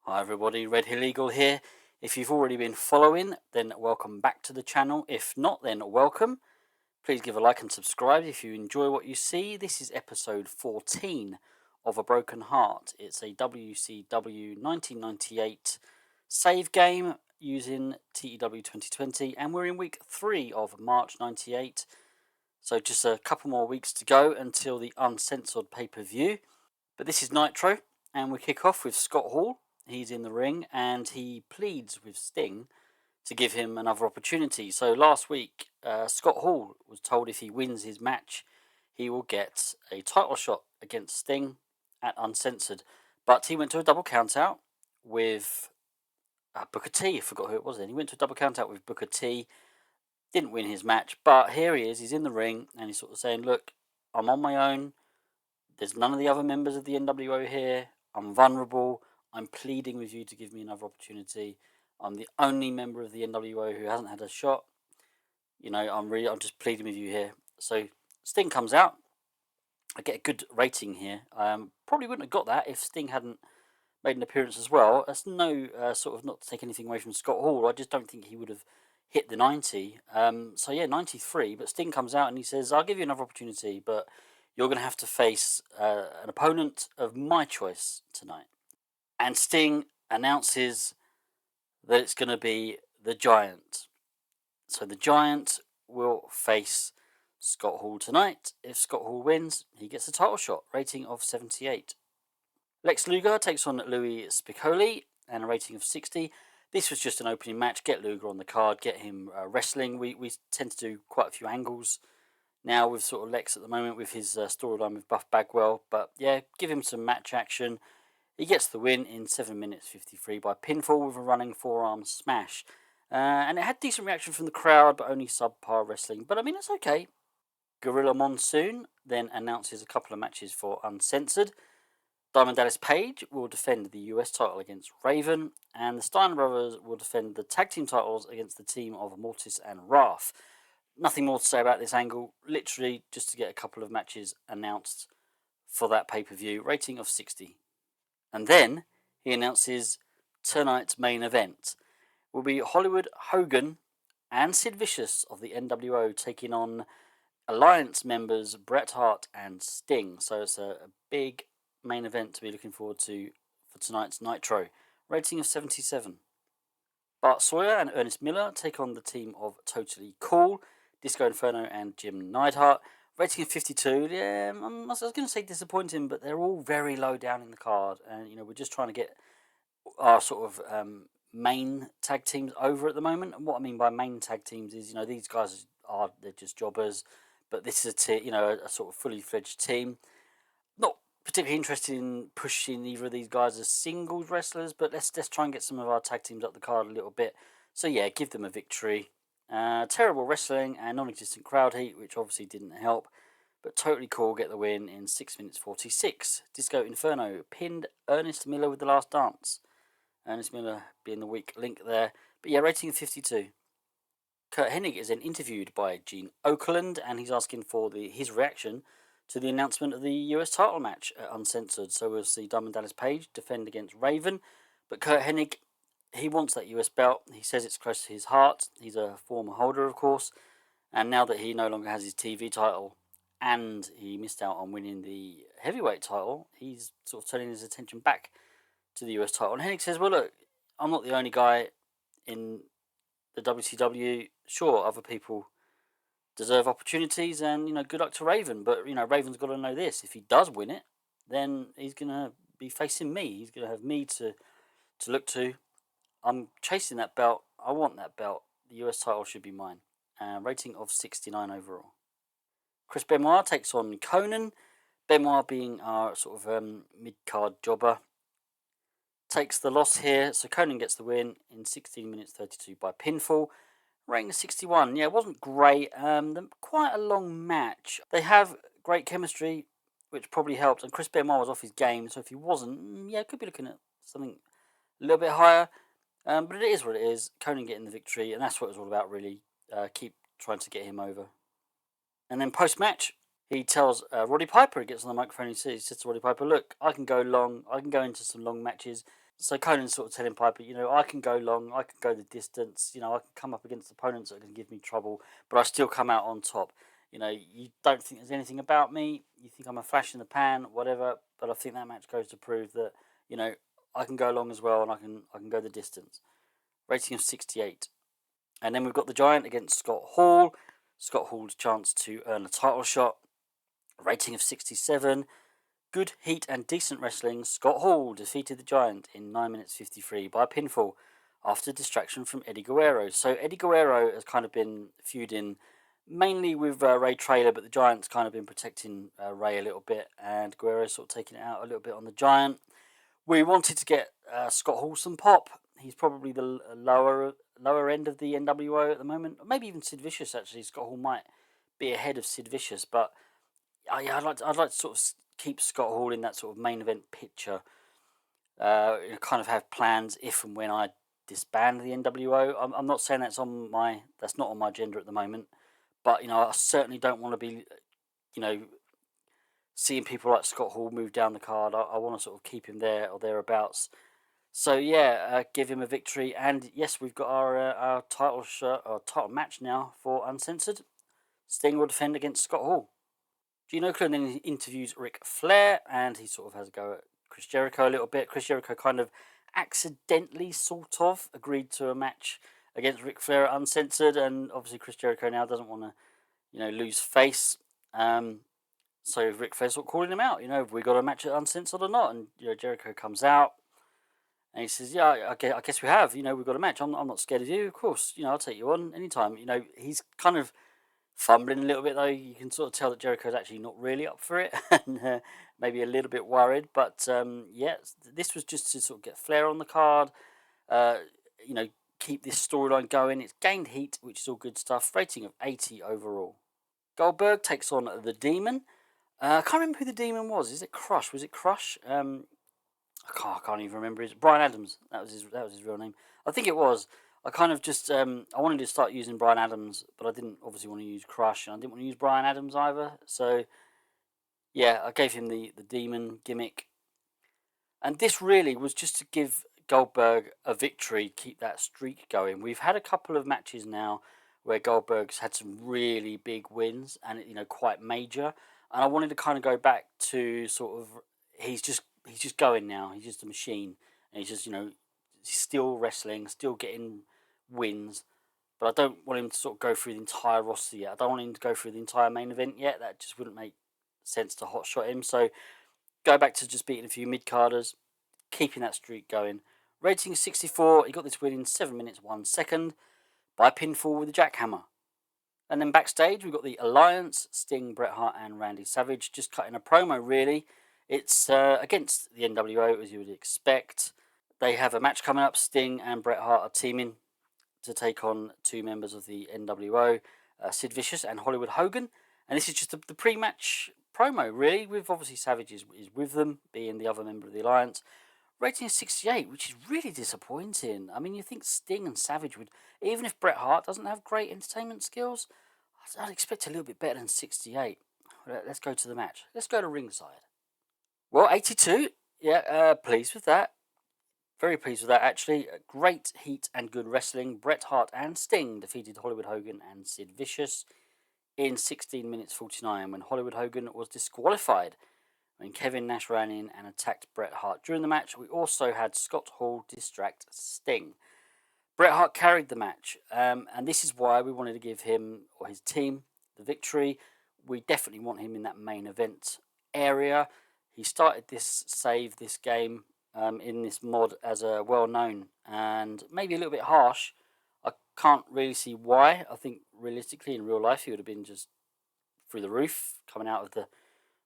Hi everybody, Red Hill Eagle here. If you've already been following, then welcome back to the channel. If not, then welcome. Please give a like and subscribe if you enjoy what you see. This is episode 14 of A Broken Heart. It's a WCW1998 save game using TEW 2020, and we're in week 3 of March 98. So just a couple more weeks to go until the uncensored pay-per-view. But this is Nitro, and we kick off with Scott Hall. He's in the ring, and he pleads with Sting to give him another opportunity. So last week, Scott Hall was told if he wins his match, he will get a title shot against Sting at Uncensored. But he went to a double countout with Booker T. I forgot who it was then. He went to a double countout with Booker T. Didn't win his match, but here he is. He's in the ring, and he's sort of saying, look, I'm on my own. There's none of the other members of the NWO here. I'm vulnerable. I'm pleading with you to give me another opportunity. I'm the only member of the NWO who hasn't had a shot. You know, I'm just pleading with you here. So Sting comes out. I get a good rating here. Probably wouldn't have got that if Sting hadn't made an appearance as well. That's no sort of not to take anything away from Scott Hall. I just don't think he would have hit the 90. So yeah, 93. But Sting comes out and he says, I'll give you another opportunity, but you're going to have to face an opponent of my choice tonight. And Sting announces that it's going to be the Giant. So the Giant will face Scott Hall tonight. If Scott Hall wins, he gets a title shot, rating of 78. Lex Luger takes on Louis Spicolli and a rating of 60. This was just an opening match. Get Luger on the card, get him wrestling. We tend to do quite a few angles now with sort of Lex at the moment with his storyline with Buff Bagwell. But yeah, give him some match action. He gets the win in 7 minutes 53 by pinfall with a running forearm smash. And it had decent reaction from the crowd, but only subpar wrestling. But I mean, it's okay. Gorilla Monsoon then announces a couple of matches for Uncensored. Diamond Dallas Page will defend the US title against Raven, and the Steiner brothers will defend the tag team titles against the team of Mortis and Wrath. Nothing more to say about this angle, literally just to get a couple of matches announced for that pay-per-view, rating of 60. And then he announces tonight's main event will be Hollywood Hogan and Sid Vicious of the NWO taking on Alliance members Bret Hart and Sting. So it's a big main event to be looking forward to for tonight's Nitro. Rating of 77. Bart Sawyer and Ernest Miller take on the team of Totally Cool, Disco Inferno and Jim Neidhart. Rating of 52. Yeah, I was going to say disappointing, but they're all very low down in the card. And, you know, we're just trying to get our sort of main tag teams over at the moment. And what I mean by main tag teams is, you know, these guys they're just jobbers. But this is a sort of fully fledged team. Not particularly interested in pushing either of these guys as singles wrestlers, but let's try and get some of our tag teams up the card a little bit. So yeah, give them a victory. Terrible wrestling and non-existent crowd heat, which obviously didn't help. But Totally Cool get the win in 6 minutes 46. Disco Inferno pinned Ernest Miller with the last dance. Ernest Miller being the weak link there. But yeah, rating of 52. Kurt Hennig is then interviewed by Gene Okerlund, and he's asking for his reaction to the announcement of the US title match at Uncensored. So we'll see Diamond Dallas Page defend against Raven, but Kurt Hennig, he wants that US belt. He says it's close to his heart. He's a former holder, of course, and now that he no longer has his TV title and he missed out on winning the heavyweight title, he's sort of turning his attention back to the US title. And Hennig says, well, look, I'm not the only guy in the WCW. Sure, other people deserve opportunities, and, you know, good luck to Raven. But, you know, Raven's got to know this. If he does win it, then he's going to be facing me. He's going to have me to look to. I'm chasing that belt. I want that belt. The US title should be mine. Rating of 69 overall. Chris Benoit takes on Konnan. Benoit being our sort of mid-card jobber. Takes the loss here, so Konnan gets the win in 16 minutes 32 by pinfall. Rating of 61. Yeah, it wasn't great. Quite a long match. They have great chemistry, which probably helped. And Chris Benoit was off his game, so if he wasn't, yeah, could be looking at something a little bit higher. But it is what it is. Konnan getting the victory, and that's what it was all about, really. Keep trying to get him over. And then post-match, he tells Roddy Piper, he gets on the microphone, he says to Roddy Piper, look, I can go long, I can go into some long matches. So Conan's sort of telling Piper, I can go long, I can go the distance, I can come up against opponents that can give me trouble, but I still come out on top. You don't think there's anything about me, you think I'm a flash in the pan, whatever, but I think that match goes to prove that, I can go long as well and I can go the distance. Rating of 68. And then we've got the Giant against Scott Hall. Scott Hall's chance to earn a title shot. Rating of 67. Good heat and decent wrestling, Scott Hall defeated the Giant in 9 minutes 53 by pinfall after distraction from Eddie Guerrero. So Eddie Guerrero has kind of been feuding mainly with Ray Traylor, but the Giant's kind of been protecting Ray a little bit, and Guerrero's sort of taking it out a little bit on the Giant. We wanted to get Scott Hall some pop. He's probably the lower end of the NWO at the moment. Maybe even Sid Vicious, actually. Scott Hall might be ahead of Sid Vicious, but yeah, I'd like to sort of keep Scott Hall in that sort of main event picture. Kind of have plans if and when I disband the NWO. I'm not saying that's not on my agenda at the moment, but I certainly don't want to be, seeing people like Scott Hall move down the card. I want to sort of keep him there or thereabouts. So yeah, give him a victory, and yes, we've got our title title match now for Uncensored. Sting will defend against Scott Hall. Gino Konnan interviews Ric Flair, and he sort of has a go at Chris Jericho a little bit. Chris Jericho kind of accidentally, sort of, agreed to a match against Ric Flair at Uncensored, and obviously Chris Jericho now doesn't want to, lose face. So Ric Flair's sort of calling him out, have we got a match at Uncensored or not? And Jericho comes out, and he says, yeah, I guess we have. We've got a match. I'm not scared of you. Of course, I'll take you on anytime. He's kind of fumbling a little bit, though. You can sort of tell that Jericho's actually not really up for it, and maybe a little bit worried. But yeah, this was just to sort of get Flair on the card. Keep this storyline going. It's gained heat, which is all good stuff. Rating of 80 overall. Goldberg takes on the Demon. I can't remember who the Demon was. Is it Crush? Was it Crush? I can't even remember. It's Brian Adams. That was his real name. I think it was. I kind of just I wanted to start using Brian Adams, but I didn't obviously want to use Crush, and I didn't want to use Brian Adams either. So yeah, I gave him the Demon gimmick, and this really was just to give Goldberg a victory, keep that streak going. We've had a couple of matches now where Goldberg's had some really big wins, and quite major. And I wanted to kind of go back to sort of he's just going now. He's just a machine, and he's just still wrestling, still getting wins. But I don't want him to sort of go through the entire roster yet. I don't want him to go through the entire main event yet. That just wouldn't make sense to hotshot him. So go back to just beating a few mid-carders, keeping that streak going. Rating 64. He got this win in 7 minutes 1 second by pinfall with a jackhammer. And then backstage, we've got the Alliance, Sting, Bret Hart, and Randy Savage just cutting a promo, really. It's against the NWO, as you would expect. They have a match coming up. Sting and Bret Hart are teaming to take on two members of the NWO, Sid Vicious and Hollywood Hogan. And this is just the pre-match promo, really, with obviously Savage is with them, being the other member of the Alliance. Rating of 68, which is really disappointing. I mean, you think Sting and Savage would, even if Bret Hart doesn't have great entertainment skills, I'd expect a little bit better than 68. Let's go to the match. Let's go to ringside. Well, 82. Yeah, pleased with that. Very pleased with that, actually. Great heat and good wrestling. Bret Hart and Sting defeated Hollywood Hogan and Sid Vicious in 16 minutes 49 when Hollywood Hogan was disqualified when Kevin Nash ran in and attacked Bret Hart. During the match, we also had Scott Hall distract Sting. Bret Hart carried the match, and this is why we wanted to give him, or his team, the victory. We definitely want him in that main event area. He started this game in this mod as a well-known and maybe a little bit harsh. I can't really see why. I think realistically in real life he would have been just through the roof coming out of the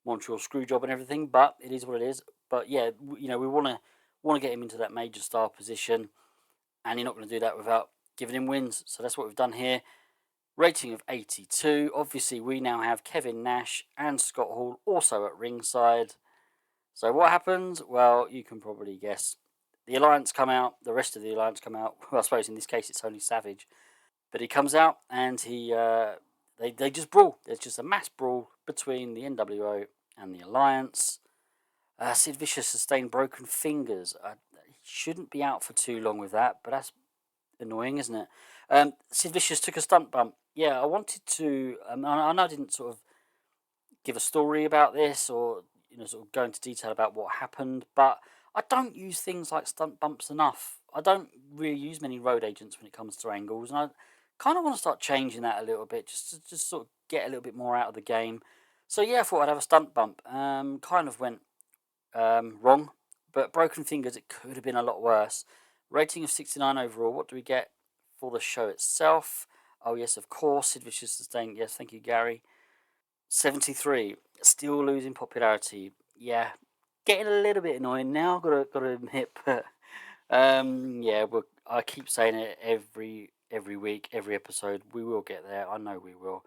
Montreal Screwjob and everything, but it is what it is. But yeah, we want to get him into that major star position, and you're not going to do that without giving him wins. So that's what we've done here. Rating of 82. Obviously, we now have Kevin Nash and Scott Hall also at ringside. So what happens? Well, you can probably guess. The Alliance come out. The rest of the Alliance come out. Well, I suppose in this case it's only Savage, but he comes out and they just brawl. There's just a mass brawl between the NWO and the Alliance. Sid Vicious sustained broken fingers. Shouldn't be out for too long with that, but that's annoying, isn't it? Sid Vicious took a stunt bump. Yeah, I wanted to. I know I didn't sort of give a story about this or sort of go into detail about what happened, but I don't use things like stunt bumps enough. I don't really use many road agents when it comes to angles, and I kind of want to start changing that a little bit, just to just sort of get a little bit more out of the game. So yeah, I thought I'd have a stunt bump. Kind of went wrong, but broken fingers, it could have been a lot worse. Rating of 69 overall. What do we get for the show itself? Oh yes, of course, Sid Vicious sustained. Yes, thank you, Gary. 73. Still losing popularity. Yeah, getting a little bit annoying now. Gotta admit, but yeah, I keep saying it every week, every episode. We will get there. I know we will.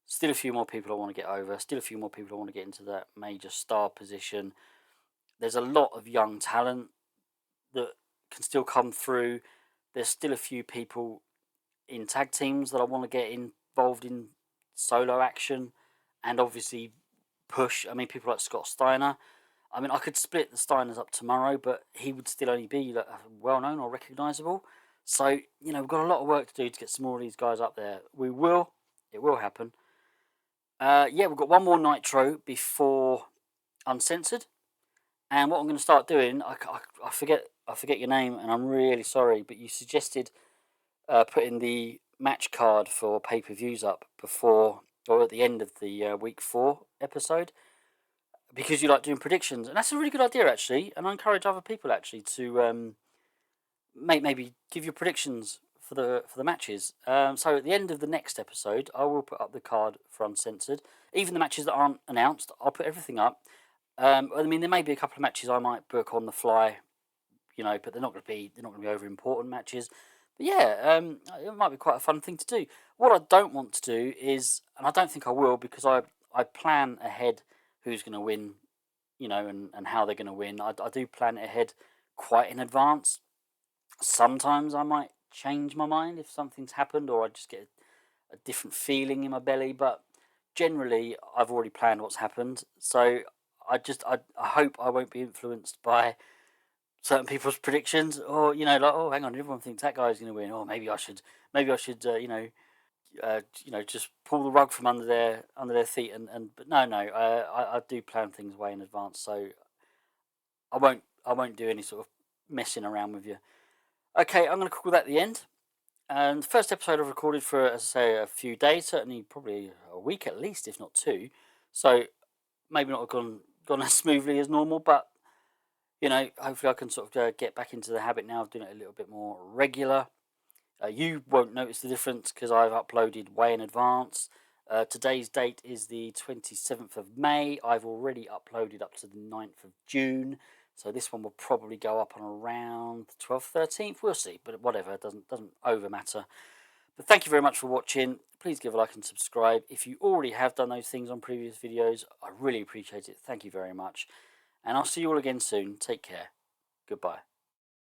Still a few more people I want to get over. Still a few more people I want to get into that major star position. There's a lot of young talent that can still come through. There's still a few people in tag teams that I want to get involved in solo action, and obviously push. I mean, people like Scott Steiner. I mean, I could split the Steiners up tomorrow, but he would still only be well known or recognisable. So we've got a lot of work to do to get some more of these guys up there. We will. It will happen. Yeah, we've got one more Nitro before Uncensored. And what I'm going to start doing, I forget your name, and I'm really sorry, but you suggested putting the match card for pay-per-views up before or at the end of the week 4 episode, because you like doing predictions, and that's a really good idea actually. And I encourage other people actually to maybe give your predictions for the matches. So at the end of the next episode, I will put up the card for Uncensored, even the matches that aren't announced. I'll put everything up. I mean, there may be a couple of matches I might book on the fly, but they're not going to be over important matches. But yeah, it might be quite a fun thing to do. What I don't want to do is, and I don't think I will, because I plan ahead who's going to win, and how they're going to win. I do plan it ahead quite in advance. Sometimes I might change my mind if something's happened, or I just get a different feeling in my belly. But generally, I've already planned what's happened, so I hope I won't be influenced by certain people's predictions, or like, oh, hang on, everyone thinks that guy's going to win. Oh, maybe I should just pull the rug from under their feet. But no, I do plan things way in advance, so I won't do any sort of messing around with you. Okay, I'm going to call that the end. And the first episode I've recorded for, as I say, a few days, certainly probably a week at least, if not 2. So maybe not gone as smoothly as normal, but hopefully I can sort of get back into the habit now of doing it a little bit more regular. You won't notice the difference because I've uploaded way in advance. Today's date is the 27th of May. I've already uploaded up to the 9th of June. So this one will probably go up on around the 12th, 13th. We'll see, but whatever, it doesn't over matter. But thank you very much for watching. Please give a like and subscribe. If you already have done those things on previous videos, I really appreciate it. Thank you very much. And I'll see you all again soon. Take care. Goodbye.